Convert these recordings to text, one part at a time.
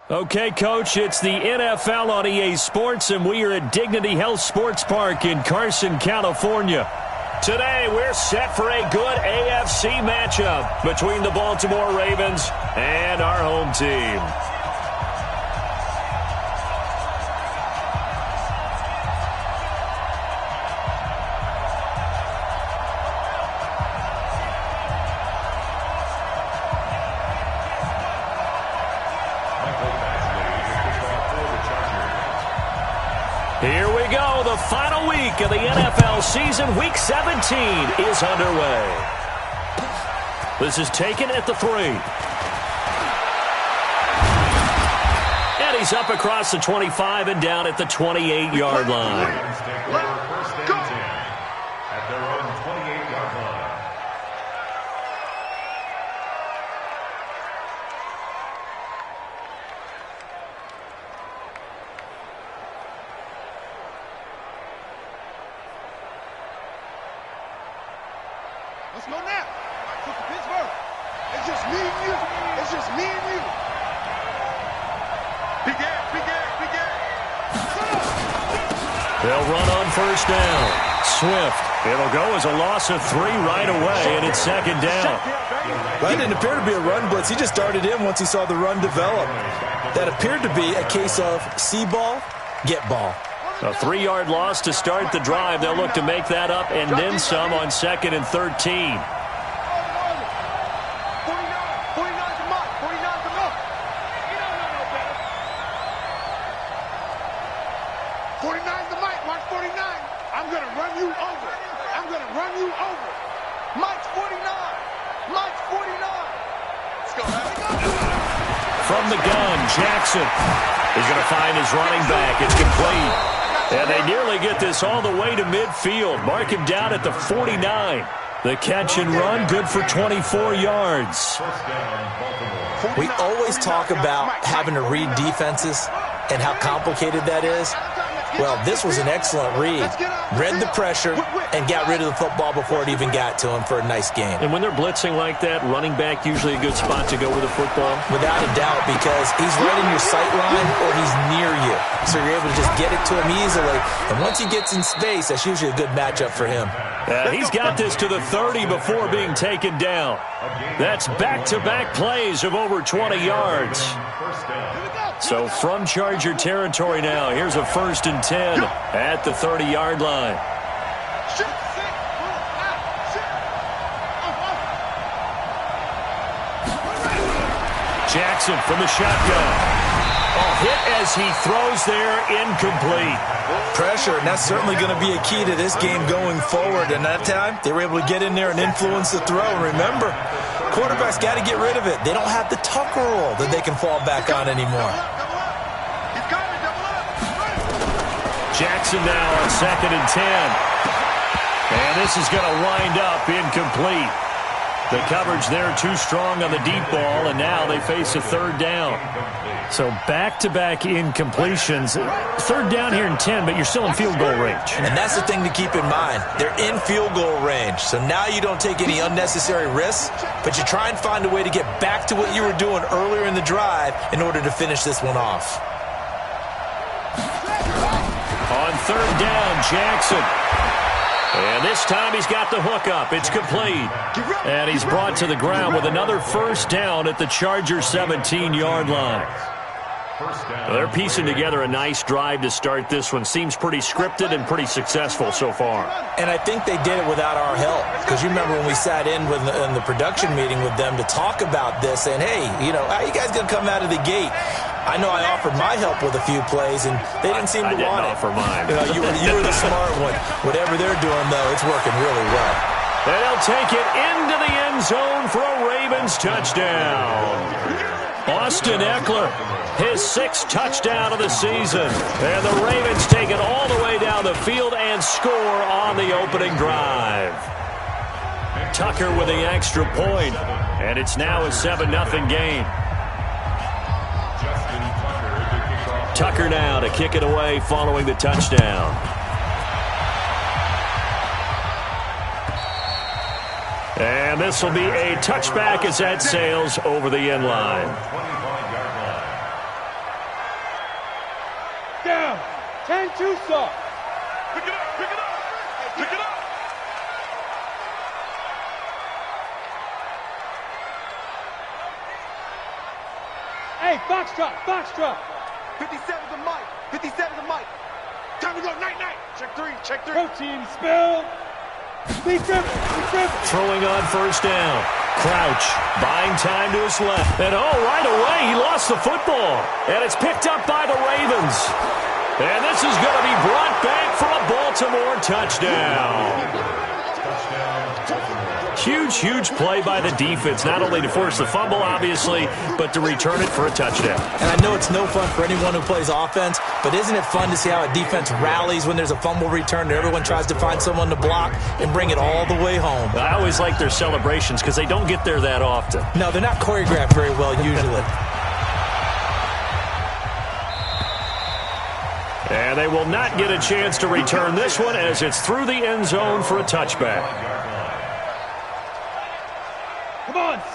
Okay, Coach, it's the NFL on EA Sports, and we are at Dignity Health Sports Park in Carson, California. Today, we're set for a good AFC matchup between the Baltimore Ravens and our home team. Here we go. The final week of the NFL season. Week 17 is underway. This is taken at the 3. And he's up across the 25 and down at the 28-yard line. First and 10 at their own 28-yard line. Let's go now. Look at Pittsburgh. It's just me and you. It's just me and you. Big air. They'll run on first down. Swift. It'll go as a loss of 3 right away, and it's second down. Well, it didn't appear to be a run blitz. He just started in once he saw the run develop. That appeared to be a case of see ball, get ball. A 3-yard loss to start the drive. They'll look to make that up and then some on 2nd and 13. 49's the mic. Watch 49. I'm going to run you over. I'm going to run you over. Mike's 49. Mike's 49. Let's go. From the gun, Jackson is going to find his running back. It's complete. And they nearly get this all the way to midfield. Mark him down at the 49. The catch and run, good for 24 yards. We always talk about having to read defenses and how complicated that is. Well, this was an excellent read. Read the pressure and got rid of the football before it even got to him for a nice game. And when they're blitzing like that, running back usually a good spot to go with the football? Without a doubt, because he's right in your sight line or he's near you. So you're able to just get it to him easily. And once he gets in space, that's usually a good matchup for him. He's got this to the 30 before being taken down. That's back-to-back plays of over 20 yards. So from Charger territory now, here's a 1st and 10 at the 30-yard line. Jackson from the shotgun. Hit as he throws there, incomplete. Pressure, and that's certainly going to be a key to this game going forward. And that time, they were able to get in there and influence the throw. And remember, quarterbacks got to get rid of it. They don't have the Tucker rule that they can fall back on anymore. Jackson now on 2nd and 10. And this is going to wind up incomplete. The coverage there too strong on the deep ball, and now they face a 3rd down. So back-to-back incompletions. 3rd down here in 10, but you're still in field goal range. And that's the thing to keep in mind. They're in field goal range. So now you don't take any unnecessary risks, but you try and find a way to get back to what you were doing earlier in the drive in order to finish this one off. On 3rd down, Jackson. And this time he's got the hook up. It's complete. And he's brought to the ground with another 1st down at the Charger 17-yard line. They're piecing together a nice drive to start this one. Seems pretty scripted and pretty successful so far. And I think they did it without our help. Because you remember when we sat in the production meeting with them to talk about this, and hey, how you guys going to come out of the gate? I know I offered my help with a few plays, and they didn't seem to want it. I didn't offer mine. You were the smart one. Whatever they're doing, though, it's working really well. And they'll take it into the end zone for a Ravens touchdown. Austin Eckler, his 6th touchdown of the season. And the Ravens take it all the way down the field and score on the opening drive. Tucker with the extra point, and it's now a 7-0 game. Tucker now to kick it away following the touchdown. And this will be a touchback as that sails over the end line. down. 10-2 soft. Pick it up, pick it up, pick it up. Hey, foxtrot, foxtrot. 57's a mic, 57's a mic. Time to go, night-night. Check three, check three. Protein spill. Be dribble, be dribble. Throwing on first down. Crouch, buying time to his left. And right away, he lost the football. And it's picked up by the Ravens. And this is going to be brought back for a Baltimore touchdown. Huge, huge play by the defense, not only to force the fumble, obviously, but to return it for a touchdown. And I know it's no fun for anyone who plays offense, but isn't it fun to see how a defense rallies when there's a fumble return and everyone tries to find someone to block and bring it all the way home? I always like their celebrations because they don't get there that often. No, they're not choreographed very well usually. And they will not get a chance to return this one as it's through the end zone for a touchback.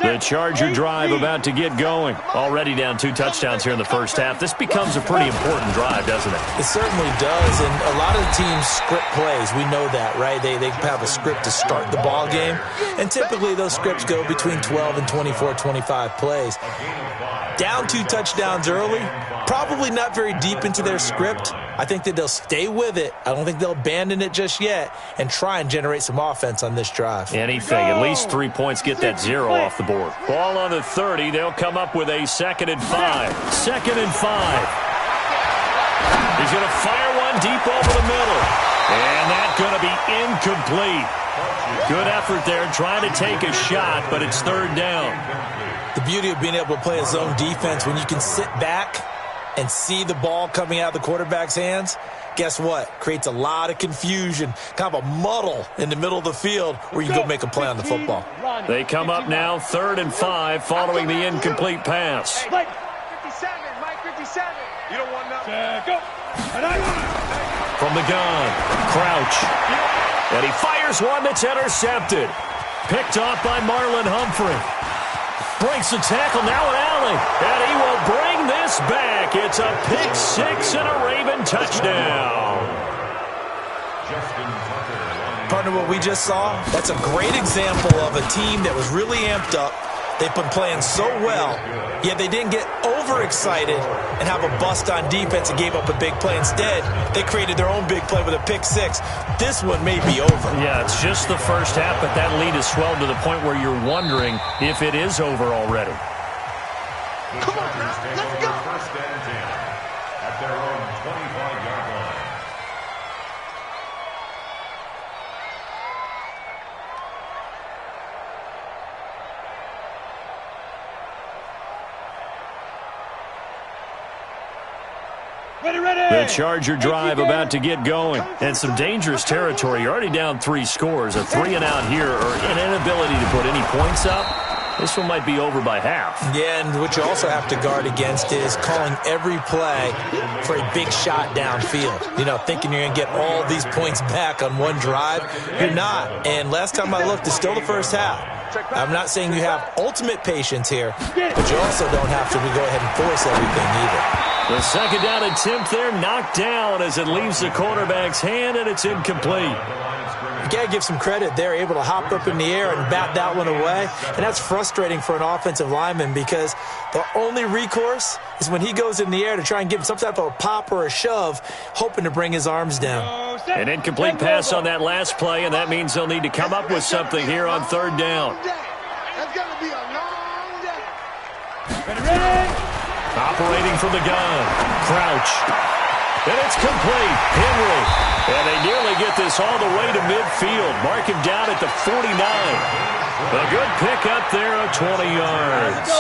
The Charger drive about to get going. Already down 2 touchdowns here in the first half. This becomes a pretty important drive, doesn't it? It certainly does, and a lot of the teams script plays. We know that, right? They have a script to start the ball game, and typically those scripts go between 12 and 24, 25 plays. Down 2 touchdowns early, probably not very deep into their script. I think that they'll stay with it. I don't think they'll abandon it just yet and try and generate some offense on this drive. Anything. At least 3 points, get that 0 off the board. Ball on the 30. They'll come up with a 2nd and 5. 2nd and 5. He's going to fire one deep over the middle. And that's going to be incomplete. Good effort there trying to take a shot, but it's 3rd down. The beauty of being able to play a zone defense when you can sit back and see the ball coming out of the quarterback's hands, guess what? Creates a lot of confusion, kind of a muddle in the middle of the field where you can go make a play on the football. They come up now 3rd and 5 following the incomplete pass. Mike 57, Mike 57. You don't want nothing. Go. From the gun, Crouch. And he fires one that's intercepted. Picked off by Marlon Humphrey. Breaks the tackle, now an alley. And he will bring this back. It's a pick 6 and a Raven touchdown. Partner, what we just saw, that's a great example of a team that was really amped up. They've been playing so well, yet they didn't get overexcited and have a bust on defense and gave up a big play. Instead, they created their own big play with a pick 6. This one may be over. Yeah, it's just the first half, but that lead has swelled to the point where you're wondering if it is over already. Come on, let's go. 1st and 10 at their own 25-yard line. The Charger drive about to get going. And some dangerous territory. You're already down 3 scores. A 3-and-out here or an inability to put any points up. This one might be over by half. Yeah, and what you also have to guard against is calling every play for a big shot downfield. You know, thinking you're going to get all these points back on one drive. You're not. And last time I looked, it's still the first half. I'm not saying you have ultimate patience here, but you also don't have to go ahead and force everything either. The 2nd down attempt there knocked down as it leaves the quarterback's hand, and it's incomplete. You got to give some credit. They're able to hop up in the air and bat that one away, and that's frustrating for an offensive lineman because the only recourse is when he goes in the air to try and give him some type of a pop or a shove, hoping to bring his arms down. An incomplete pass on that last play, and that means they'll need to come up with something here on 3rd down. That's going to be a long day. Ready? Operating from the gun. Crouch. And it's complete. Henry. And they nearly get this all the way to midfield. Mark him down at the 49. A good pick up there of 20 yards.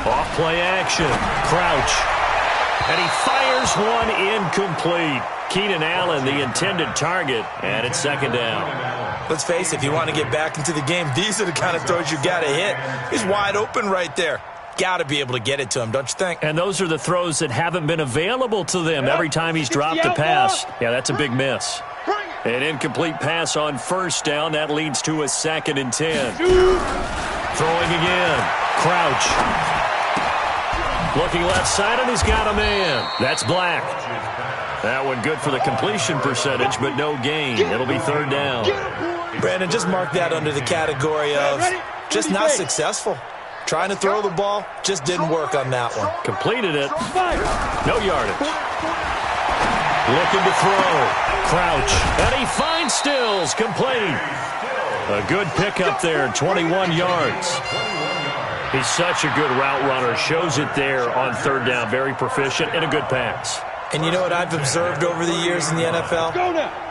Off play action. Crouch. And he fires one incomplete. Keenan Allen, the intended target, and it's 2nd down. Let's face it, if you want to get back into the game, these are the kind of throws you got to hit. He's wide open right there. Got to be able to get it to him, don't you think? And those are the throws that haven't been available to them every time he's dropped a pass. Yeah, that's a big miss. An incomplete pass on 1st down. That leads to a 2nd and 10. Throwing again. Crouch. Looking left side, and he's got a man. That's Black. That one good for the completion percentage, but no gain. It'll be third down. Brandon, just mark that under the category of just not successful. Trying to throw the ball, just didn't work on that one. Completed it. No yardage. Looking to throw. Crouch. And he finds Stills. Complete. A good pickup there, 21 yards. He's such a good route runner. Shows it there on third down. Very proficient and a good pass. And you know what I've observed over the years in the NFL?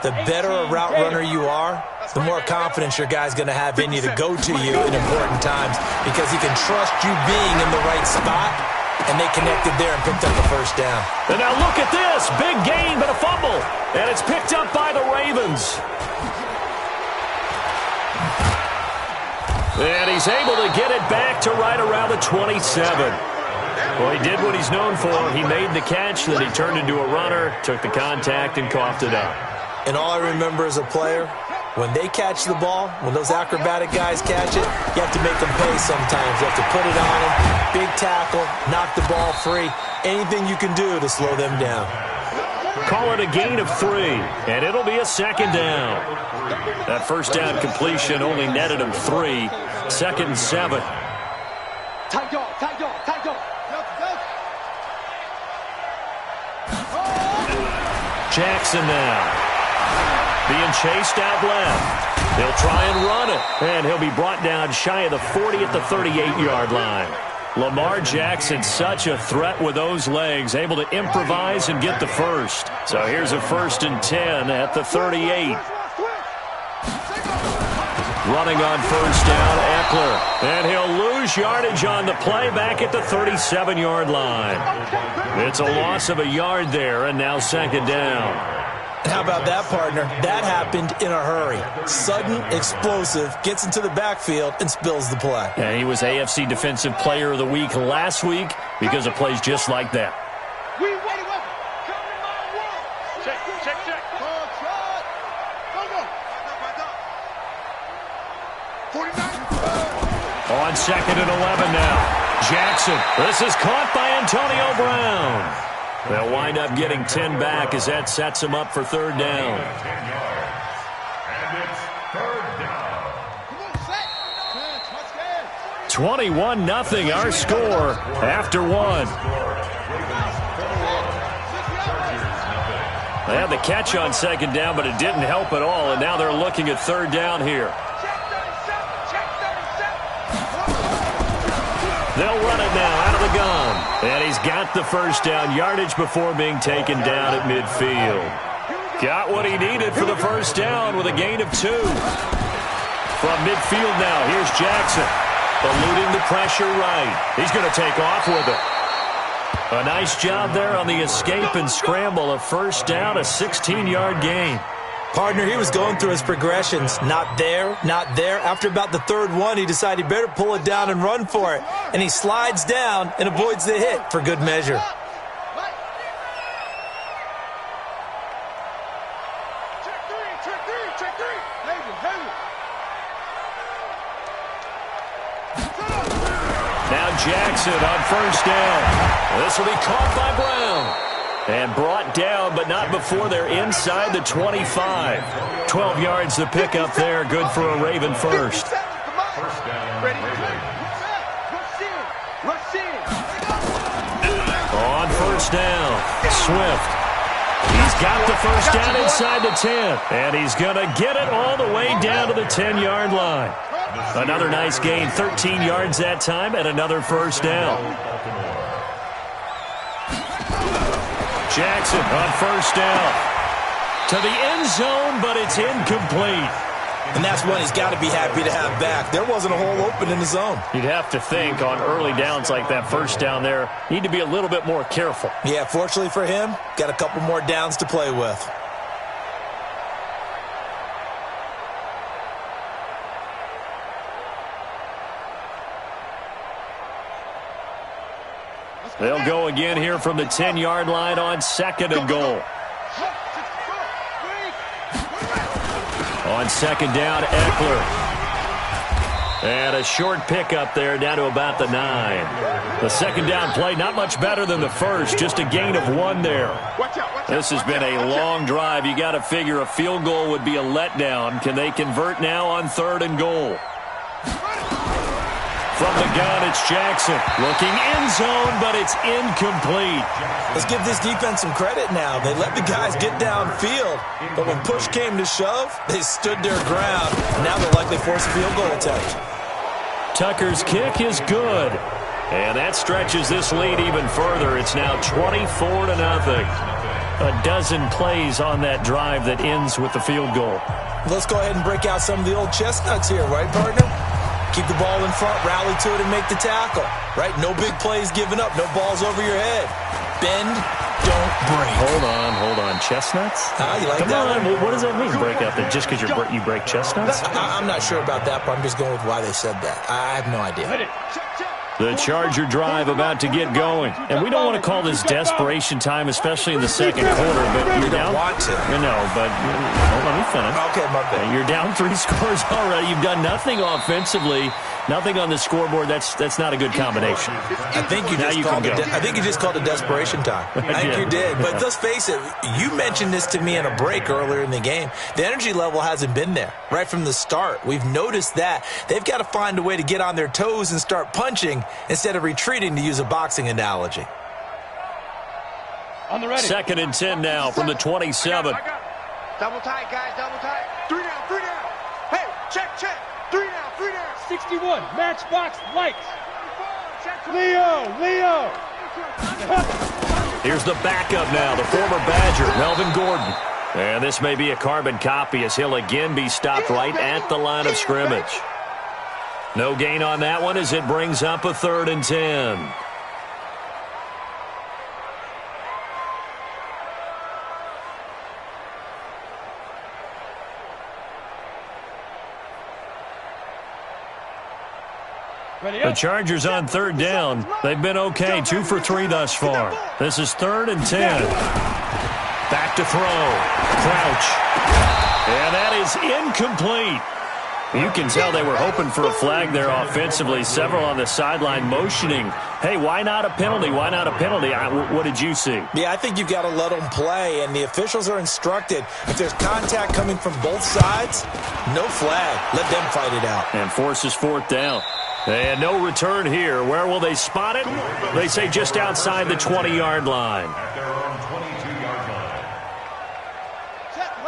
The better a route runner you are, the more confidence your guy's going to have in you to go to you in important times because he can trust you being in the right spot, and they connected there and picked up the first down. And now look at this. Big gain, but a fumble. And it's picked up by the Ravens. And he's able to get it back to right around the 27. Well, he did what he's known for. He made the catch, then he turned into a runner, took the contact, and coughed it up. And all I remember as a player, when they catch the ball, when those acrobatic guys catch it, you have to make them pay sometimes. You have to put it on them, big tackle, knock the ball free, anything you can do to slow them down. Call it a gain of 3, and it'll be a second down. That first down completion only netted him 3. Second and 7. Tight dog, tight dog, tight dog. Jackson now. Being chased out left. They'll try and run it. And he'll be brought down shy of the 40 at the 38-yard line. Lamar Jackson, such a threat with those legs, able to improvise and get the first. So here's a 1st and 10 at the 38. Running on first down, Eckler. And he'll lose yardage on the play back at the 37-yard line. It's a loss of a yard there, and now second down. How about that, partner? That happened in a hurry. Sudden, explosive, gets into the backfield, and spills the play. And he was AFC Defensive Player of the Week last week because of plays just like that. Check. On second and 11 now. Jackson. This is caught by Antonio Brown. They'll wind up getting 10 back as that sets them up for third down. And it's third down. 21-0 our score after 1. They had the catch on second down, but it didn't help at all, and now they're looking at third down here. They'll run it now out of the gun. And he's got the first down yardage before being taken down at midfield. Got what he needed for the first down with a gain of 2. From midfield now, here's Jackson. Eluding the pressure right. He's going to take off with it. A nice job there on the escape and scramble. A first down, a 16-yard gain. Partner, he was going through his progressions. Not there, not there. After about the third one, he decided he better pull it down and run for it. And he slides down and avoids the hit for good measure. Check three. Now Jackson on first down. This will be caught by Brown. And brought down, but not before they're inside the 25. 12 yards to pick up there. Good for a Raven first. On first down, Swift. He's got the first down inside the 10. And he's going to get it all the way down to the 10-yard line. Another nice gain, 13 yards that time, and another first down. Jackson on first down. To the end zone, but it's incomplete. And that's one he's got to be happy to have back. There wasn't a hole open in the zone. You'd have to think on early downs like that first down there, need to be a little bit more careful. Yeah, fortunately for him, got a couple more downs to play with. They'll go again here from the 10-yard line on second and goal. On second down, Eckler. And a short pickup there down to about the 9. The second down play, not much better than the first, just a gain of 1 there. This has been a long drive. You got to figure a field goal would be a letdown. Can they convert now on 3rd and goal? From the gun, it's Jackson. Looking end zone, but it's incomplete. Let's give this defense some credit now. They let the guys get downfield, but when push came to shove, they stood their ground. Now they'll likely force a field goal attempt. Tucker's kick is good. And that stretches this lead even further. It's now 24-0. A dozen plays on that drive that ends with the field goal. Let's go ahead and break out some of the old chestnuts here, right, partner? Keep the ball in front, rally to it, and make the tackle. Right? No big plays given up. No balls over your head. Bend, don't break. Hold on. Chestnuts? You like Come that on. one? What does that mean, break out? That just because you break chestnuts? I'm not sure about that, but I'm just going with why they said that. I have no idea. The Charger drive about to get going. And we don't want to call this desperation time, especially in the second quarter. But you're down. Want to. But let me finish. Okay, my bad. You're down 3 scores already. You've done nothing offensively, nothing on the scoreboard. That's not a good combination. I think you just called it desperation time. I think you did. But let's face it, you mentioned this to me in a break earlier in the game. The energy level hasn't been there right from the start. We've noticed that. They've got to find a way to get on their toes and start punching instead of retreating, to use a boxing analogy. On the ready. 2nd and 10 now from the 27. Double tight, guys, double tight. 3 down. Hey, check. 3 down. 61, matchbox lights. Leo. Here's the backup now, the former Badger, Melvin Gordon. And this may be a carbon copy as he'll again be stopped right at the line of scrimmage. No gain on that one as it brings up a 3rd and 10. The Chargers on 3rd down. They've been okay, 2 for 3 thus far. This is 3rd and 10. Back to throw. Crouch. And that is incomplete. You can tell they were hoping for a flag there offensively. Several on the sideline motioning. Hey, why not a penalty? Why not a penalty? What did you see? Yeah, I think you've got to let them play, and the officials are instructed. If there's contact coming from both sides, no flag. Let them fight it out. And forces 4th down. And no return here. Where will they spot it? They say just outside the 20-yard line.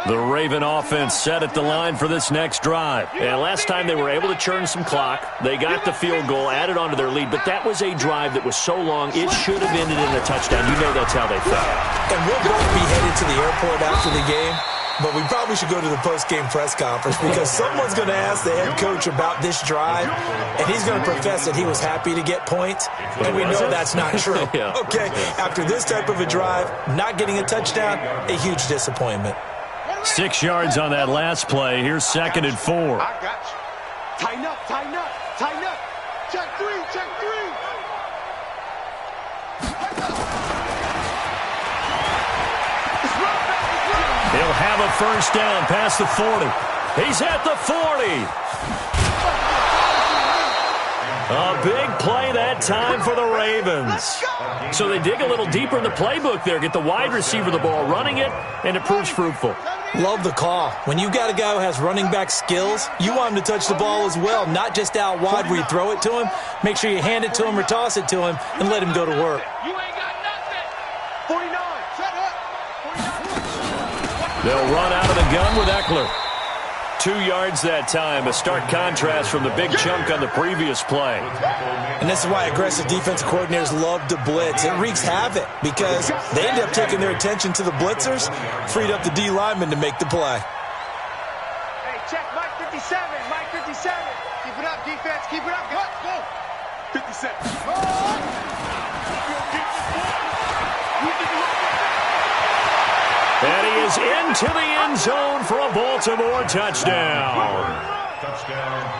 The Raven offense set at the line for this next drive. And last time they were able to churn some clock. They got the field goal, added on to their lead. But that was a drive that was so long, it should have ended in a touchdown. You know that's how they felt. And we'll both be headed to the airport after the game. But we probably should go to the post-game press conference because someone's going to ask the head coach about this drive, and he's going to profess that he was happy to get points, and we know that's not true. Yeah. Okay, after this type of a drive, not getting a touchdown, a huge disappointment. 6 yards on that last play. Here's 2nd and 4. I got you. Tighten up. Check 3. He'll have a first down past the 40. He's at the 40. A big play that time for the Ravens. So they dig a little deeper in the playbook there, get the wide receiver the ball, running it, and it proves fruitful. Love the call. When you've got a guy who has running back skills, you want him to touch the ball as well, not just out wide where you throw it to him. Make sure you hand it to him or toss it to him and let him go to work. You ain't got nothing. 49. Shut up. They'll run out of the gun with Eckler. 2 yards that time, a stark contrast from the big chunk on the previous play. And this is why aggressive defensive coordinators love to blitz. It wreaks havoc because they end up taking their attention to the blitzers, freed up the D lineman to make the play. Hey, check Mike 57. Mike 57. Keep it up, defense. Keep it up. Go. 57. And he is into the end zone for a Baltimore touchdown.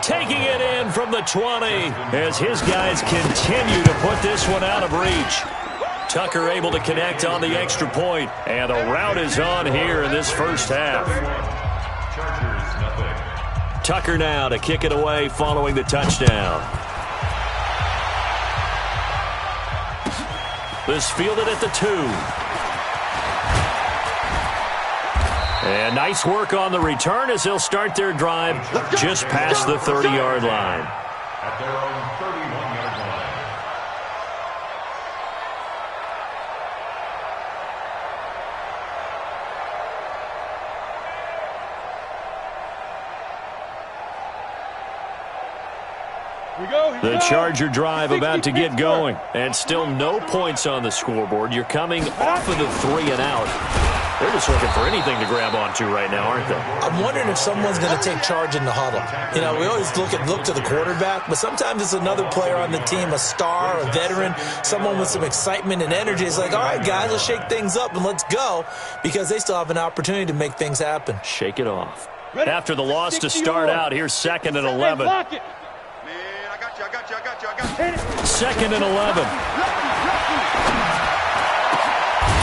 Taking it in from the 20 as his guys continue to put this one out of reach. Tucker able to connect on the extra point, and the route is on here in this first half. Tucker now to kick it away following the touchdown. This fielded at the 2. And nice work on the return as they'll start their drive just past the 30-yard line. At their own 31-yard line. The Charger drive about to get going, and still no points on the scoreboard. You're coming off of the 3 and out. They're just looking for anything to grab onto right now, aren't they? I'm wondering if someone's going to take charge in the huddle. You know, we always look to the quarterback, but sometimes it's another player on the team, a star, a veteran, someone with some excitement and energy. It's like, all right, guys, let's shake things up and let's go, because they still have an opportunity to make things happen. Shake it off. After the loss to start out, here's 2nd and 11. I got you. 2nd and 11.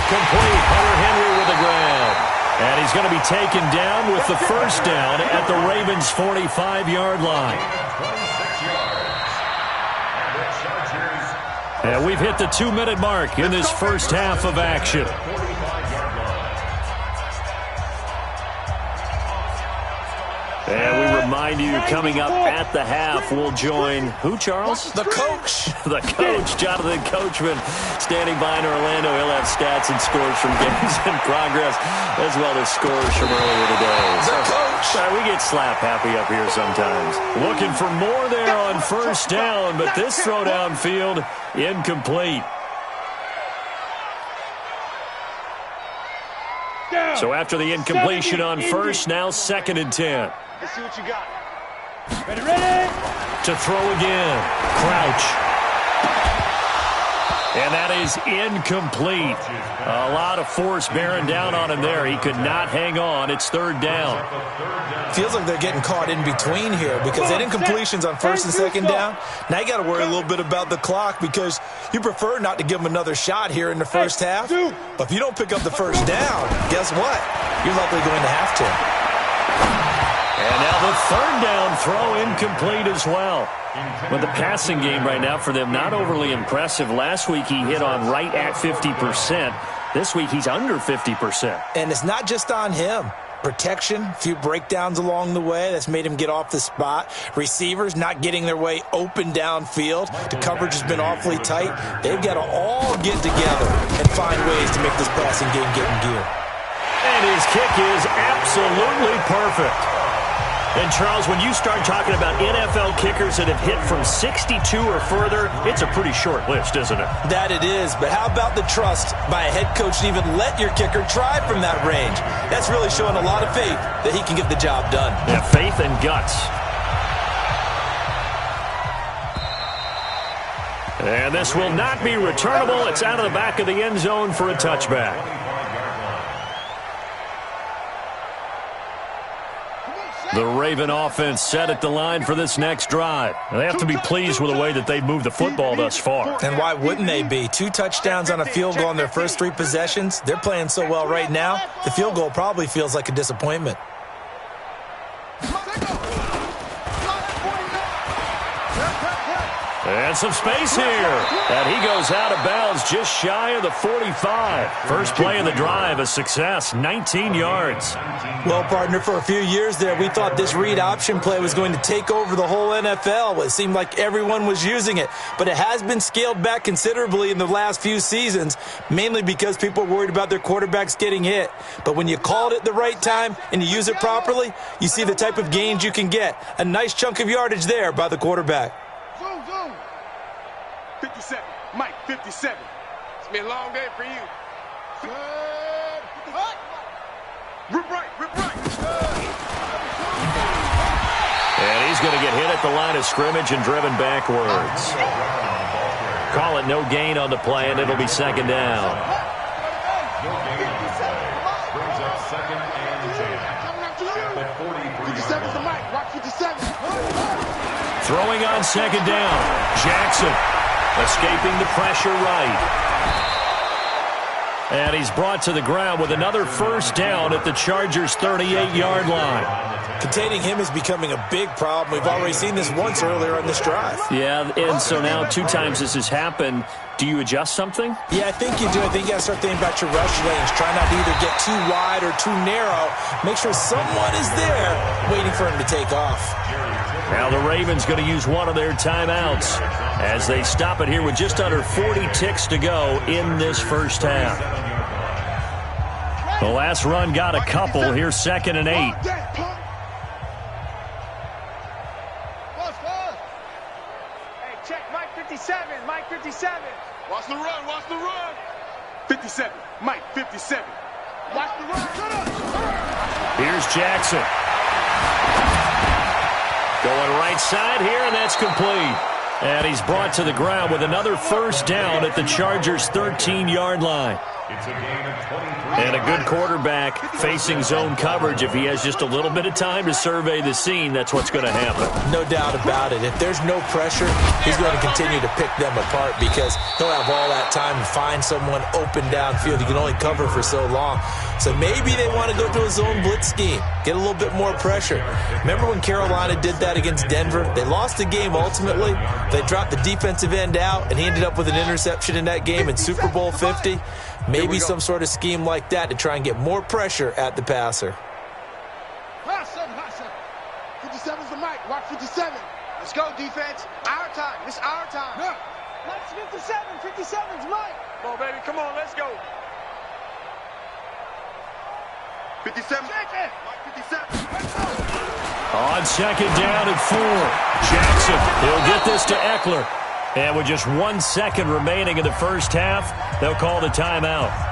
Complete. Hunter Henry with the grab. And he's going to be taken down with the first down at the Ravens' 45-yard line. And we've hit the 2-minute mark in this first half of action. And we remind you, coming up at the half, we'll join who, Charles? The coach. The coach, Jonathan Coachman, standing by in Orlando. He'll have stats and scores from games in progress, as well as scores from earlier today. The coach. We get slap happy up here sometimes. Looking for more there on first down, but this throw downfield, incomplete. So after the incompletion on first, now 2nd and 10. Let's see what you got. Ready? To throw again. Crouch. And that is incomplete. A lot of force bearing down on him there. He could not hang on. It's 3rd down. Feels like they're getting caught in between here, because that incompletion's on 1st and 2nd down. Now you got to worry a little bit about the clock, because you prefer not to give them another shot here in the first half. But if you don't pick up the first down, guess what? You're likely going to have to. And now the 3rd down throw incomplete as well. But the passing game right now for them, not overly impressive. Last week he hit on right at 50%. This week he's under 50%. And it's not just on him. Protection, a few breakdowns along the way. That's made him get off the spot. Receivers not getting their way open downfield. The coverage has been awfully tight. They've got to all get together and find ways to make this passing game get in gear. And his kick is absolutely perfect. And, Charles, when you start talking about NFL kickers that have hit from 62 or further, it's a pretty short list, isn't it? That it is, but how about the trust by a head coach to even let your kicker try from that range? That's really showing a lot of faith that he can get the job done. Yeah, faith and guts. And this will not be returnable. It's out of the back of the end zone for a touchback. The Raven offense set at the line for this next drive. They have to be pleased with the way that they've moved the football thus far. And why wouldn't they be? 2 touchdowns on a field goal on their first 3 possessions. They're playing so well right now, the field goal probably feels like a disappointment. And some space here. And he goes out of bounds just shy of the 45. First play of the drive, a success, 19 yards. Well, partner, for a few years there, we thought this read option play was going to take over the whole NFL. It seemed like everyone was using it. But it has been scaled back considerably in the last few seasons, mainly because people are worried about their quarterbacks getting hit. But when you call it at the right time and you use it properly, you see the type of gains you can get. A nice chunk of yardage there by the quarterback. 57. Mike, 57. It's been a long day for you. Rip right. And he's going to get hit at the line of scrimmage and driven backwards. Call it no gain on the play, and it'll be 2nd down. No gain on the play. Brings up 2nd and 10. 57's the Mike. Rock 57. Throwing on 2nd down. Jackson escaping the pressure right. And he's brought to the ground with another first down at the Chargers' 38-yard line. Containing him is becoming a big problem. We've already seen this once earlier on this drive. Yeah, and so now 2 times this has happened. Do you adjust something? Yeah, I think you do. I think you got to start thinking about your rush lanes. Try not to either get too wide or too narrow. Make sure someone is there waiting for him to take off. Now the Ravens going to use one of their timeouts as they stop it here with just under 40 ticks to go in this first half. The last run got a couple. Here's 2nd and 8. Hey, check Mike 57. Mike 57. Watch the run. Watch the run. 57. Mike 57. Watch the run. Here's Jackson. Going right side here, and that's complete. And he's brought to the ground with another first down at the Chargers' 13-yard line. It's a gain of 23. And a good quarterback facing zone coverage. If he has just a little bit of time to survey the scene, that's what's going to happen. No doubt about it. If there's no pressure, he's going to continue to pick them apart because he'll have all that time to find someone open downfield. He can only cover for so long. So maybe they want to go to a zone blitz scheme, get a little bit more pressure. Remember when Carolina did that against Denver? They lost the game ultimately. They dropped the defensive end out, and he ended up with an interception in that game in Super Bowl 50. Maybe some sort of scheme like that to try and get more pressure at the passer. Hot 57's the mic. Watch 57. Let's go, defense. Our time. It's our time. Yeah. Mike's 57. 57's Mike. Come on, baby. Come on. Let's go. 57. Mike 57. Let's go. On 2nd down and 4. Jackson, he'll get this to Eckler. And with just 1 second remaining in the first half, they'll call the timeout.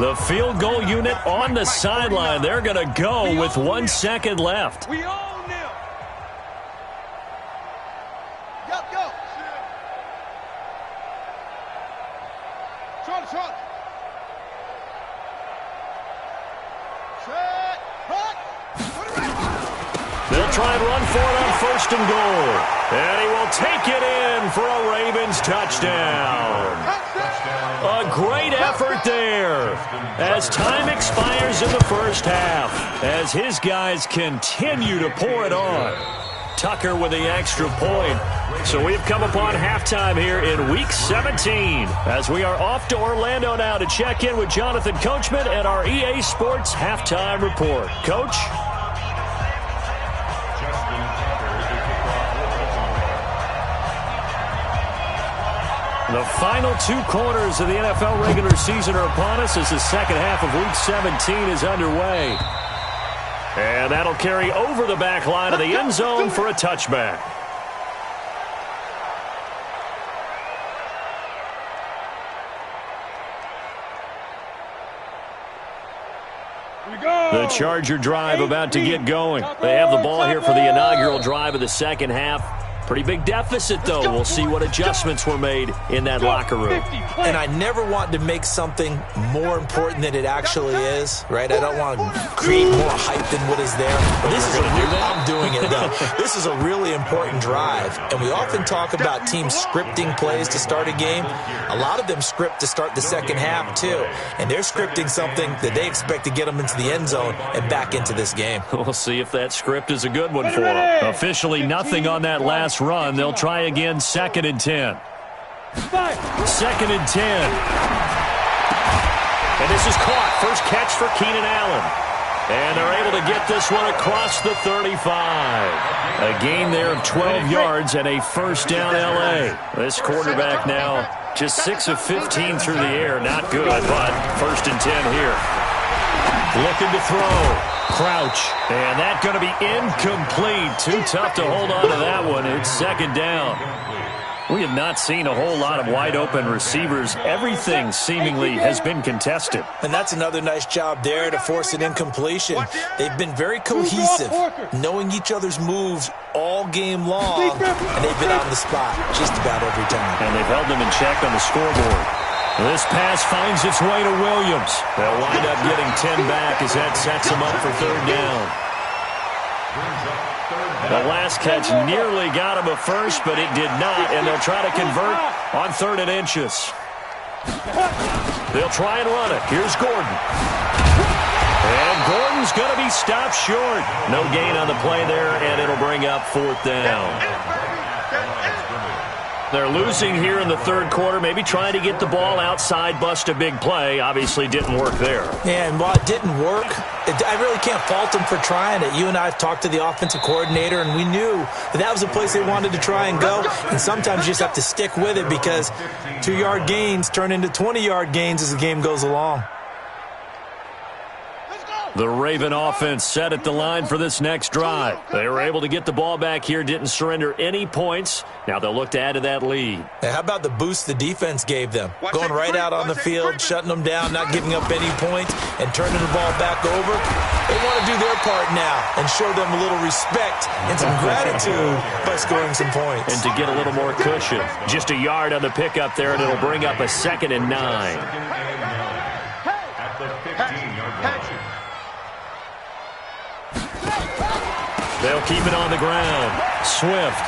The field goal unit on the sideline. They're going to go with 1 second left. We own them. Go. Short. They'll try and run for it on 1st and goal. And he will take it in for a Ravens touchdown. A great effort there as time expires in the first half as his guys continue to pour it on. Tucker with the extra point. So we've come upon halftime here in Week 17 as we are off to Orlando now to check in with Jonathan Coachman and our EA Sports Halftime Report. Coach? The final 2 quarters of the NFL regular season are upon us as the second half of Week 17 is underway. And that'll carry over the back line of the end zone for a touchback. The Charger drive about to get going. They have the ball here for the inaugural drive of the second half. Pretty big deficit, though. We'll see what adjustments were made in that locker room. And I never want to make something more important than it actually is, right? I don't want to create more hype than what is there. But this is I'm doing it, though. This is a really important drive. And we often talk about teams scripting plays to start a game. A lot of them script to start the second half, too. And they're scripting something that they expect to get them into the end zone and back into this game. We'll see if that script is a good one for them. Officially nothing on that last run. They'll try again, 2nd and 10. 2nd and 10. And this is caught. First catch for Keenan Allen. And they're able to get this one across the 35. A gain there of 12 yards and a first down L.A. This quarterback now just 6 of 15 through the air. Not good, but 1st and 10 here. Looking to throw. Crouch. And that's going to be incomplete. Too tough to hold on to that one. It's 2nd down. We have not seen a whole lot of wide-open receivers. Everything seemingly has been contested. And that's another nice job there to force an incompletion. They've been very cohesive, knowing each other's moves all game long, and they've been on the spot just about every time. And they've held them in check on the scoreboard. This pass finds its way to Williams. They'll wind up getting 10 back as that sets them up for third down. The last catch nearly got him a first, but it did not, and they'll try to convert on 3rd and inches. They'll try and run it. Here's Gordon. And Gordon's going to be stopped short. No gain on the play there, and it'll bring up 4th down. They're losing here in the 3rd quarter, maybe trying to get the ball outside, bust a big play. Obviously didn't work there. Yeah, and while it didn't work, I really can't fault them for trying it. You and I have talked to the offensive coordinator, and we knew that was a place they wanted to try and go. And sometimes you just have to stick with it because 2-yard gains turn into 20-yard gains as the game goes along. The Raven offense set at the line for this next drive. They were able to get the ball back here, didn't surrender any points. Now they'll look to add to that lead. Now, how about the boost the defense gave them? Going right out on the field, shutting them down, not giving up any points, and turning the ball back over. They want to do their part now and show them a little respect and some gratitude by scoring some points. And to get a little more cushion. Just a yard on the pickup there, and it'll bring up a 2nd and 9. At the 15-yard line. They'll keep it on the ground. Swift.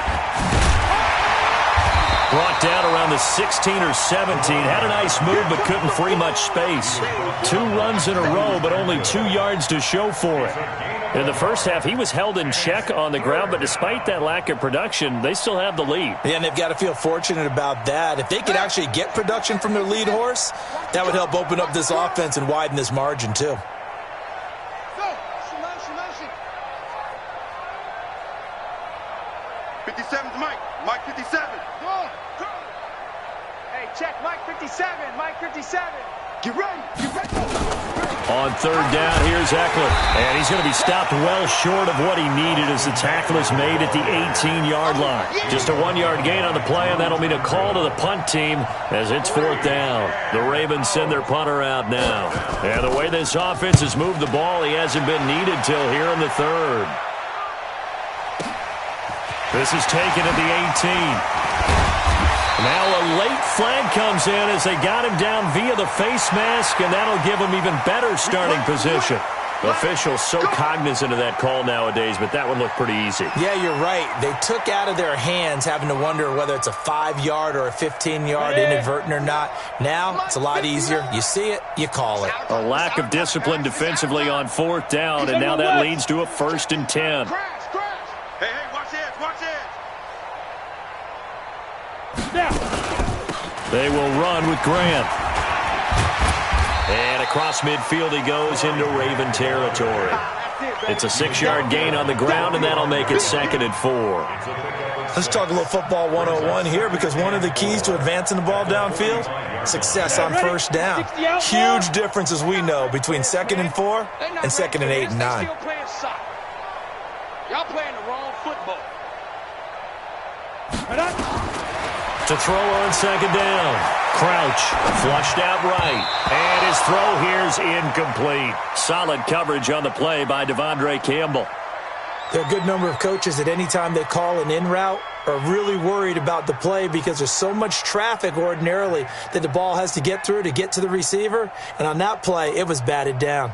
Brought down around the 16 or 17. Had a nice move, but couldn't free much space. 2 runs in a row, but only 2 yards to show for it. In the first half, he was held in check on the ground, but despite that lack of production, they still have the lead. Yeah, and they've got to feel fortunate about that. If they could actually get production from their lead horse, that would help open up this offense and widen this margin, too. 57's Mike. Mike 57. Hey, check Mike 57. Mike 57. Get ready. Get ready. On 3rd down, here's Eckler. And he's going to be stopped well short of what he needed as the tackle is made at the 18-yard line. Just a 1-yard gain on the play, and that'll mean a call to the punt team as it's 4th down. The Ravens send their punter out now. And the way this offense has moved the ball, he hasn't been needed till here in the 3rd. This is taken at the 18. Now a late flag comes in as they got him down via the face mask, and that'll give him even better starting position. Officials so cognizant of that call nowadays, but that one looked pretty easy. Yeah, you're right. They took out of their hands having to wonder whether it's a 5-yard or a 15-yard inadvertent or not. Now it's a lot easier. You see it, you call it. A lack of discipline defensively on 4th down, and now that leads to a 1st and 10. Hey, watch this, watch this. They will run with Grant. And across midfield he goes into Raven territory. It's a 6-yard gain on the ground, and that'll make it 2nd and 4. Let's talk a little football 101 here, because one of the keys to advancing the ball downfield, success on 1st down. Huge difference, as we know, between 2nd and 4 and 2nd and 8 and 9. Y'all playing the wrong football. To throw on 2nd down. Crouch flushed out right. And his throw here's incomplete. Solid coverage on the play by Devondre Campbell. There are a good number of coaches at any time they call an in route are really worried about the play because there's so much traffic ordinarily that the ball has to get through to get to the receiver. And on that play, it was batted down.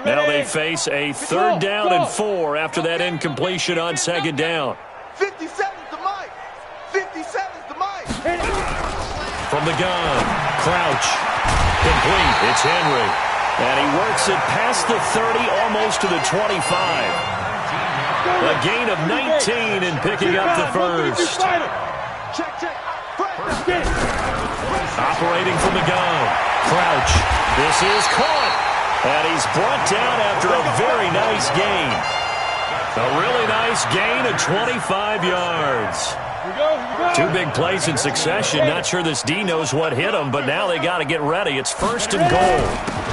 Now they face a 3rd down and 4 after that incompletion on 2nd down. 57's the Mike. 57's the Mike. From the gun, Crouch. Complete. It's Henry. And he works it past the 30, almost to the 25. A gain of 19 and picking up the first. Operating from the gun, Crouch. This is caught. And he's brought down after a very nice gain. A really nice gain of 25 yards. Two big plays in succession. Not sure this D knows what hit him, but now they got to get ready. It's 1st and goal.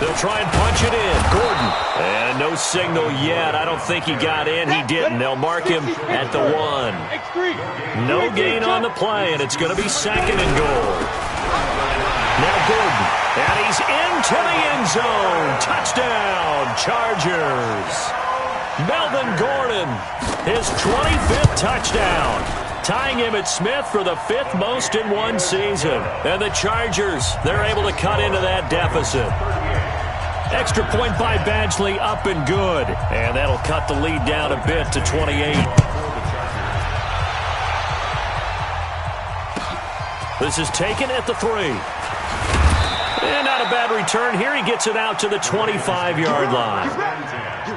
They'll try and punch it in. Gordon. And no signal yet. I don't think he got in. He didn't. They'll mark him at the 1. No gain on the play, and it's going to be 2nd and goal. Now Gordon. And he's into the end zone. Touchdown, Chargers. Melvin Gordon, his 25th touchdown. Tying him at Smith for the 5th most in one season. And the Chargers, they're able to cut into that deficit. Extra point by Badgley, up and good. And that'll cut the lead down a bit to 28. This is taken at the 3. And not a bad return here. He gets it out to the 25-yard line. Get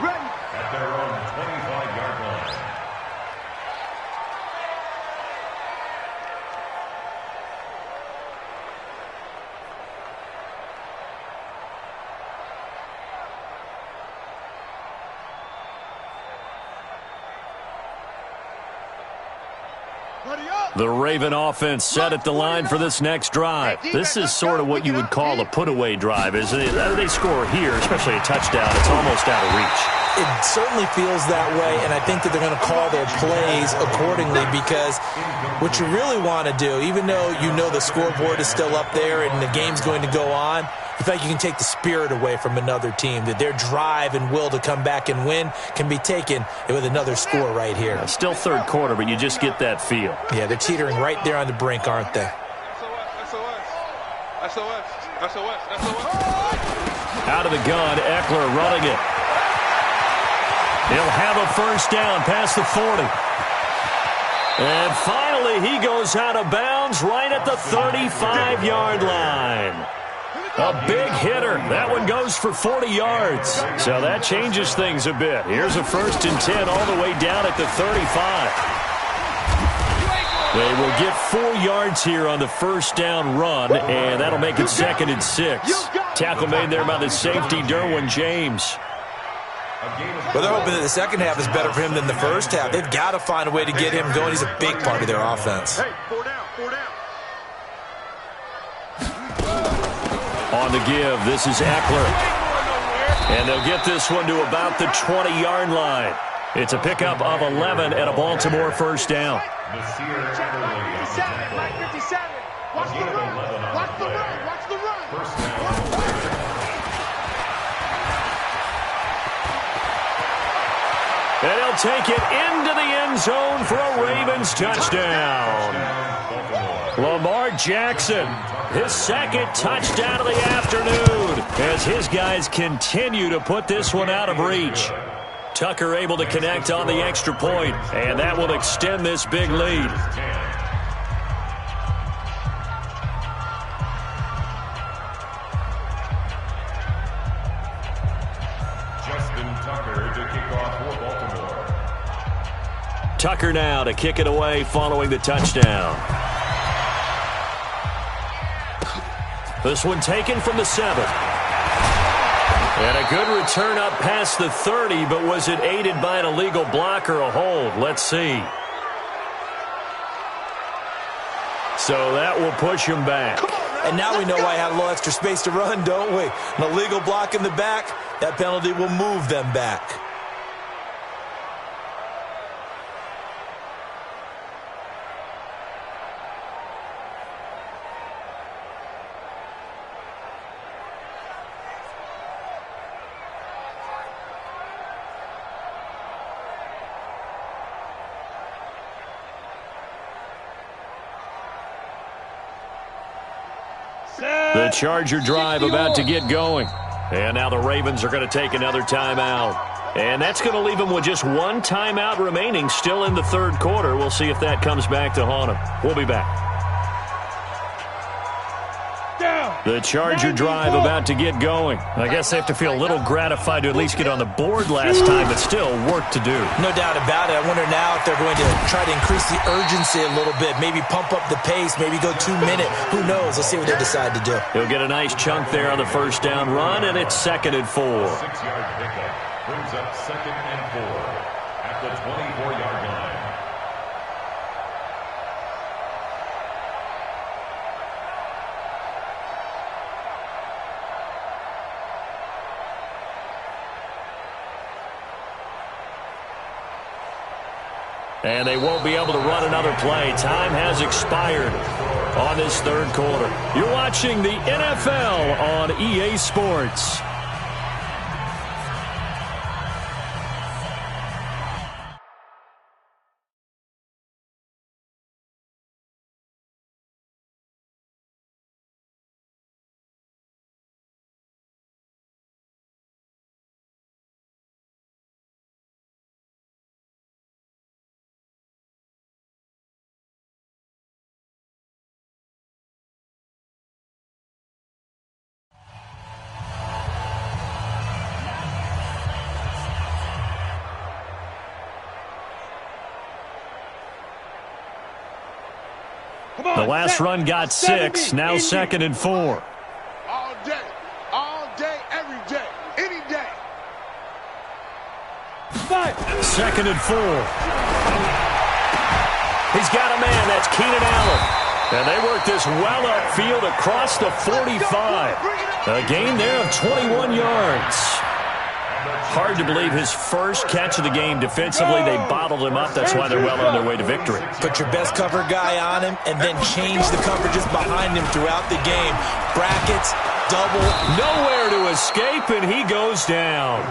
ready. At their own 25-yard line. The Raven offense set at the line for this next drive. This is sort of what you would call a put-away drive, isn't it? They score here, especially a touchdown. It's almost out of reach. It certainly feels that way, and I think that they're going to call their plays accordingly because what you really want to do, even though you know the scoreboard is still up there and the game's going to go on, you feel like you can take the spirit away from another team, that their drive and will to come back and win can be taken with another score right here. Still 3rd quarter, but you just get that feel. Yeah, they're teetering right there on the brink, aren't they? Out of the gun, Eckler running it. He'll have a 1st down past the 40. And finally, he goes out of bounds right at the 35-yard line. A big hitter. That one goes for 40 yards. So that changes things a bit. Here's a 1st and 10 all the way down at the 35. They will get 4 yards here on the 1st down run, and that'll make it 2nd and 6. Tackle made there by the safety, Derwin James. Well, they're hoping that the second half is better for him than the first half. They've got to find a way to get him going. He's a big part of their offense. Hey, 4 down, 4 down. On the give, this is Eckler. And they'll get this one to about the 20-yard line. It's a pickup of 11 and a Baltimore 1st down. 57, Mike 57. Watch the run. Watch the run. Watch the run. And he'll take it into the end zone for a Ravens touchdown. Lamar Jackson, his 2nd touchdown of the afternoon as his guys continue to put this one out of reach. Tucker able to connect on the extra point, and that will extend this big lead. Tucker now to kick it away following the touchdown. This one taken from the 7. And a good return up past the 30, but was it aided by an illegal block or a hold? Let's see. So that will push him back. And now we know why I had a little extra space to run, don't we? An illegal block in the back, that penalty will move them back. The Charger drive about to get going. And now the Ravens are going to take another timeout. And that's going to leave them with just 1 timeout remaining still in the 3rd quarter. We'll see if that comes back to haunt them. We'll be back. The Charger drive about to get going. I guess they have to feel a little gratified to at least get on the board last time, but still work to do. No doubt about it. I wonder now if they're going to try to increase the urgency a little bit, maybe pump up the pace, maybe go 2 minute. Who knows? Let's see what they decide to do. He'll get a nice chunk there on the 1st down run, and it's 2nd and 4. 6-yard pickup brings up 2nd and 4 at the 24-yard line. And they won't be able to run another play. Time has expired on this third quarter. You're watching the NFL on EA Sports. The last run got 6, now 2nd and 4. All day, every day, any day. 2nd and 4. He's got a man, that's Keenan Allen. And they work this well upfield across the 45. A gain there of 21 yards. Hard to believe his first catch of the game defensively. They bottled him up. That's why they're well on their way to victory. Put your best cover guy on him and then change the coverages behind him throughout the game. Brackets, double. Nowhere to escape, and he goes down.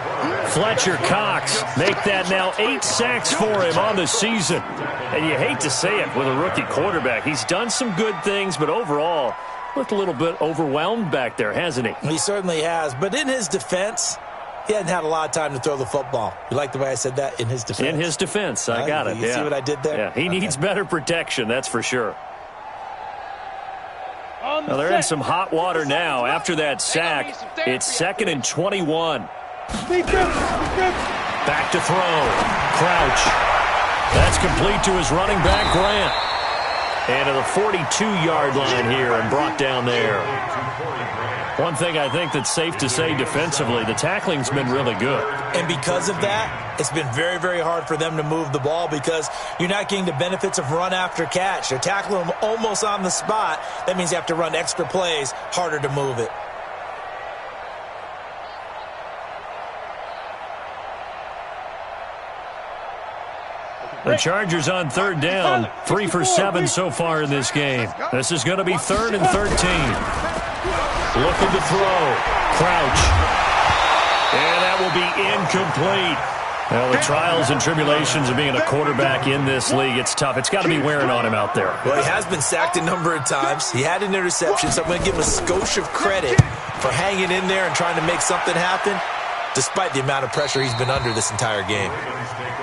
Fletcher Cox make that now 8 sacks for him on the season. And you hate to say it with a rookie quarterback. He's done some good things, but overall looked a little bit overwhelmed back there, hasn't he? He certainly has. But in his defense, he hadn't had a lot of time to throw the football. You like the way I said that? In his defense? In his defense. I got it. You see what I did there? Yeah, he needs better protection, that's for sure. Well, they're in some hot water now. After that sack, it's 2nd and 21. Back to throw. Crouch. That's complete to his running back, Grant. And to the 42-yard line here and brought down there. One thing I think that's safe to say defensively, the tackling's been really good. And because of that, it's been very, very hard for them to move the ball because you're not getting the benefits of run after catch. They're tackling them almost on the spot. That means you have to run extra plays, harder to move it. The Chargers on 3rd down, 3 for 7 so far in this game. This is going to be 3rd and 13. Looking to throw. Crouch. And that will be incomplete. Well, the trials and tribulations of being a quarterback in this league, it's tough. It's got to be wearing on him out there. Well, he has been sacked a number of times. He had an interception, so I'm going to give him a skosh of credit for hanging in there and trying to make something happen, despite the amount of pressure he's been under this entire game.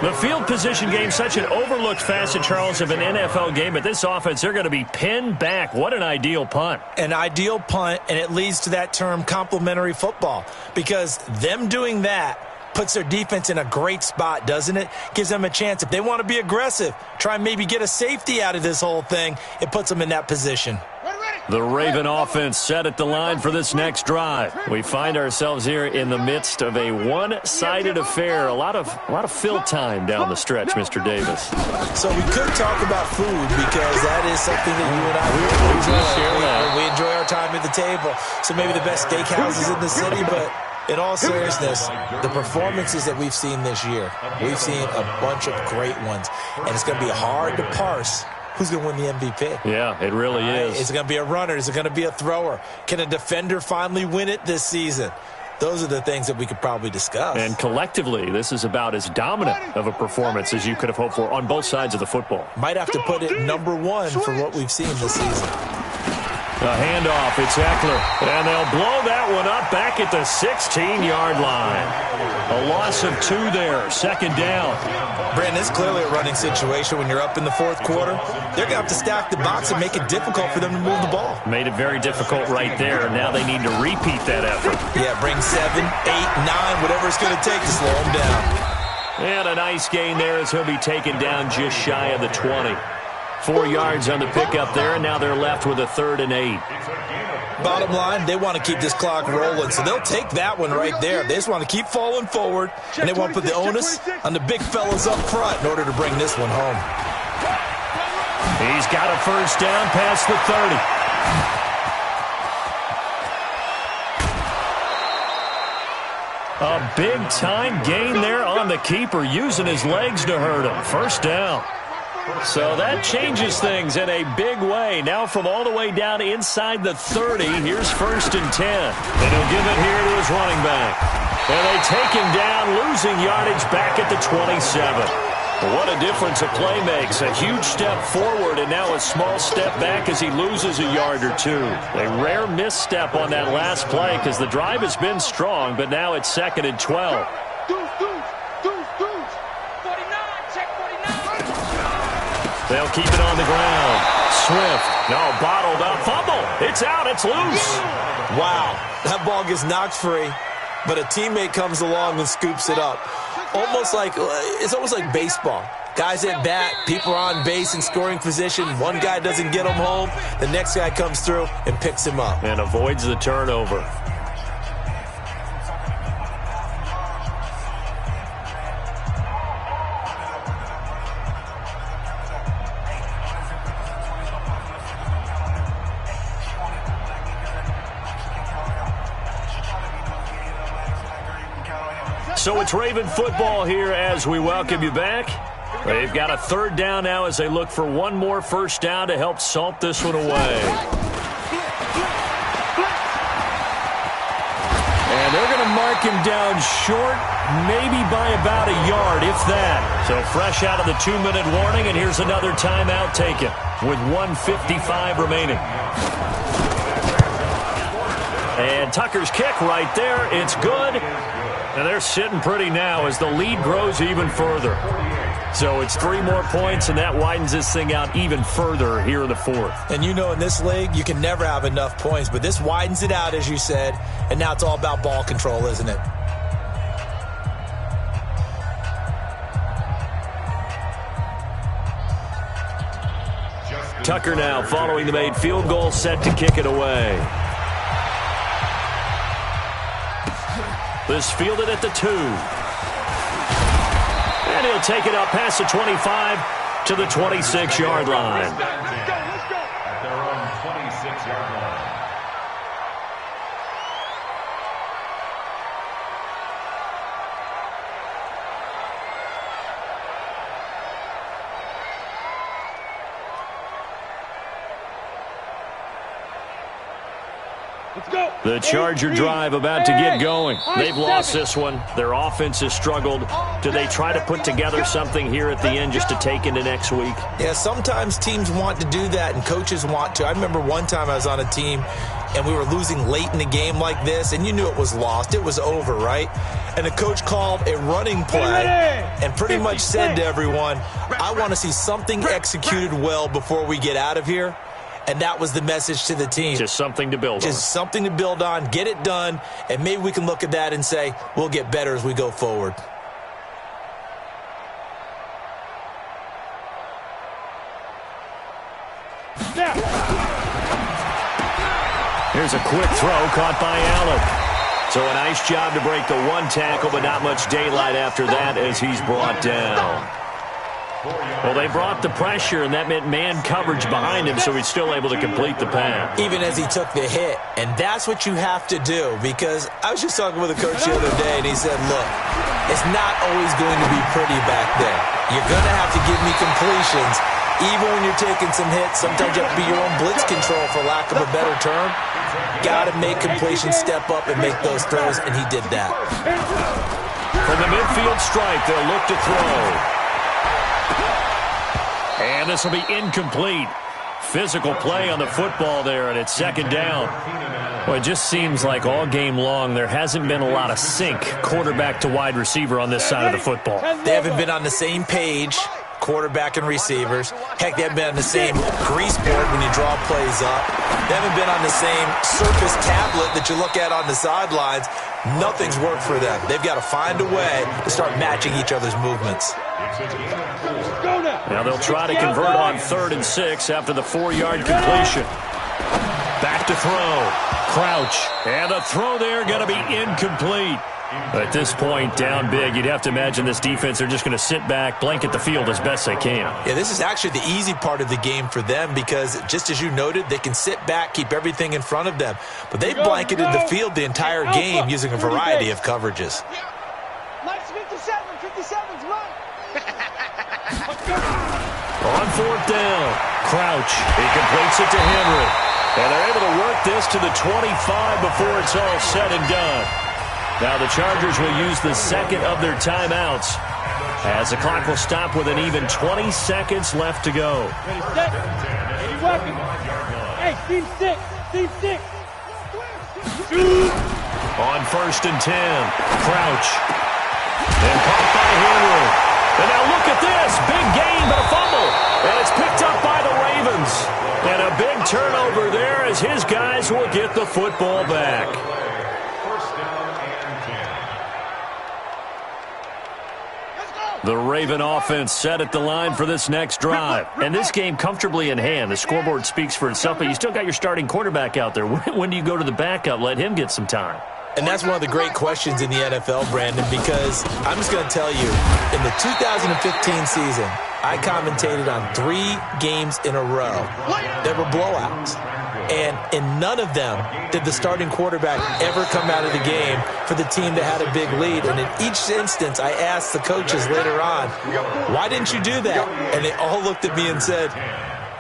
The field position game, such an overlooked facet, Charles, of an NFL game. But this offense, they're going to be pinned back. What an ideal punt. An ideal punt, and it leads to that term complementary football. Because them doing that puts their defense in a great spot, doesn't it? Gives them a chance. If they want to be aggressive, try and maybe get a safety out of this whole thing, it puts them in that position. The Raven offense set at the line for this next drive. We find ourselves here in the midst of a one-sided affair. A lot of fill time down the stretch, Mr. Davis. So we could talk about food because that is something that you and I really enjoy. We enjoy our time at the table. So maybe the best steakhouses in the city, but in all seriousness, the performances that we've seen this year, we've seen a bunch of great ones, and it's going to be hard to parse who's going to win the MVP. Yeah, it really is. Is it going to be a runner? Is it going to be a thrower? Can a defender finally win it this season? Those are the things that we could probably discuss. And collectively, this is about as dominant of a performance as you could have hoped for on both sides of the football. Might have to put it #1 for what we've seen this season. A handoff, it's Eckler, and they'll blow that one up back at the 16-yard line. A loss of 2 there, 2nd down. Brandon, it's clearly a running situation when you're up in the 4th quarter. They're going to have to stack the box and make it difficult for them to move the ball. Made it very difficult right there. Now they need to repeat that effort. Yeah, bring 7, 8, 9, whatever it's going to take to slow them down. And a nice gain there as he'll be taken down just shy of the 20. 4 yards on the pickup there, and now they're left with a 3rd and 8. Bottom line, they want to keep this clock rolling, so they'll take that one right there. They just want to keep falling forward, and they want to put the onus on the big fellas up front in order to bring this one home. He's got a 1st down past the 30. A big-time gain there on the keeper, using his legs to hurt him. 1st down. So that changes things in a big way. Now from all the way down inside the 30, here's 1st and 10. And he'll give it here to his running back. And they take him down, losing yardage back at the 27. What a difference a play makes. A huge step forward and now a small step back as he loses a yard or two. A rare misstep on that last play because the drive has been strong, but now it's 2nd and 12. They'll keep it on the ground. Swift. No, bottled up. Fumble. It's out. It's loose. Wow. That ball gets knocked free, but a teammate comes along and scoops it up. It's almost like baseball. Guys at bat, people are on base in scoring position. One guy doesn't get him home. The next guy comes through and picks him up. And avoids the turnover. So it's Raven football here as we welcome you back. They've got a 3rd down now as they look for one more 1st down to help salt this one away. And they're going to mark him down short, maybe by about a yard, if that. So fresh out of the 2-minute warning, and here's another timeout taken with 1:55 remaining. And Tucker's kick right there. It's good. And they're sitting pretty now as the lead grows even further. So it's 3 more points, and that widens this thing out even further here in the 4th. And you know in this league, you can never have enough points, but this widens it out, as you said, and now it's all about ball control, isn't it? Tucker now following the made field goal, set to kick it away. This fielded at the 2. And he'll take it up past the 25 to the 26-yard line. At their own 26-yard line. The Charger drive about to get going. They've lost this one. Their offense has struggled. Do they try to put together something here at the end just to take into next week? Yeah, sometimes teams want to do that and coaches want to. I remember one time I was on a team and we were losing late in the game like this, and you knew it was lost. It was over, right? And the coach called a running play and pretty much said to everyone, I want to see something executed well before we get out of here. And that was the message to the team. Just something to build on. Just something to build on, get it done, and maybe we can look at that and say, we'll get better as we go forward. Here's a quick throw caught by Allen. So a nice job to break the 1 tackle, but not much daylight after that as he's brought down. Well, they brought the pressure, and that meant man coverage behind him, so he's still able to complete the pass. Even as he took the hit. And that's what you have to do, because I was just talking with a coach the other day, and he said, look, it's not always going to be pretty back there. You're going to have to give me completions. Even when you're taking some hits, sometimes you have to be your own blitz control, for lack of a better term. Got to make completions, step up, and make those throws, and he did that. From the midfield stripe, they'll look to throw. And this will be incomplete. Physical play on the football there, and it's 2nd down. Well, it just seems like all game long there hasn't been a lot of sync quarterback to wide receiver on this side of the football. They haven't been on the same page, quarterback and receivers. Heck, they haven't been on the same grease board when you draw plays up. They haven't been on the same Surface tablet that you look at on the sidelines. Nothing's worked for them. They've got to find a way to start matching each other's movements. Now they'll try to convert on 3rd and 6 after the 4-yard completion. Back to throw. Crouch. And the throw there going to be incomplete. At this point, down big, you'd have to imagine this defense are just going to sit back, blanket the field as best they can. Yeah, this is actually the easy part of the game for them because, just as you noted, they can sit back, keep everything in front of them. But they've blanketed the field the entire game using a variety of coverages. Mike's 57, 57's mine. On fourth down, Crouch. He completes it to Henry. And they're able to work this to the 25 before it's all said and done. Now the Chargers will use the second of their timeouts as the clock will stop with an even 20 seconds left to go. Ready, set. Ready, weapon. Hey, team six. Team six. Shoot. On first and 10, Crouch. And caught by Henry. And now look at this. Big gain, but a fumble. And it's picked up by the Ravens. And a big turnover there as his guys will get the football back. The Raven offense set at the line for this next drive. And this game comfortably in hand. The scoreboard speaks for itself, but you still got your starting quarterback out there. When do you go to the backup? Let him get some time. And that's one of the great questions in the NFL, Brandon, because I'm just going to tell you, in the 2015 season, I commentated on 3 games in a row that were blowouts. And in none of them did the starting quarterback ever come out of the game for the team that had a big lead. And in each instance, I asked the coaches later on, why didn't you do that? And they all looked at me and said,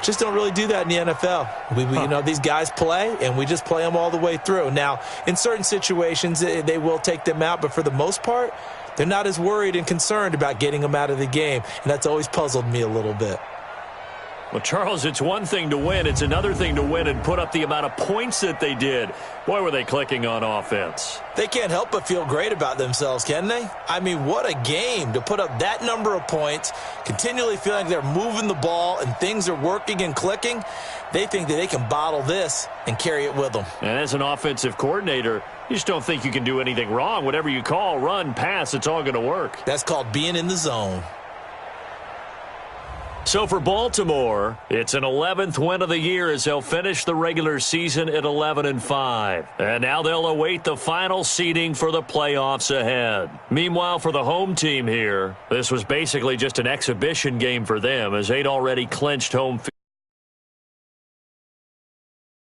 just don't really do that in the NFL. You know, these guys play, and we just play them all the way through. Now, in certain situations, they will take them out, but for the most part, they're not as worried and concerned about getting them out of the game, and that's always puzzled me a little bit. Well, Charles, it's one thing to win. It's another thing to win and put up the amount of points that they did. Boy, were they clicking on offense. They can't help but feel great about themselves, can they? I mean, what a game to put up that number of points, continually feeling like they're moving the ball and things are working and clicking. They think that they can bottle this and carry it with them. And as an offensive coordinator, you just don't think you can do anything wrong. Whatever you call, run, pass, it's all going to work. That's called being in the zone. So for Baltimore, it's an 11th win of the year as they'll finish the regular season at 11-5. And now they'll await the final seeding for the playoffs ahead. Meanwhile, for the home team here, this was basically just an exhibition game for them as they'd already clinched home field.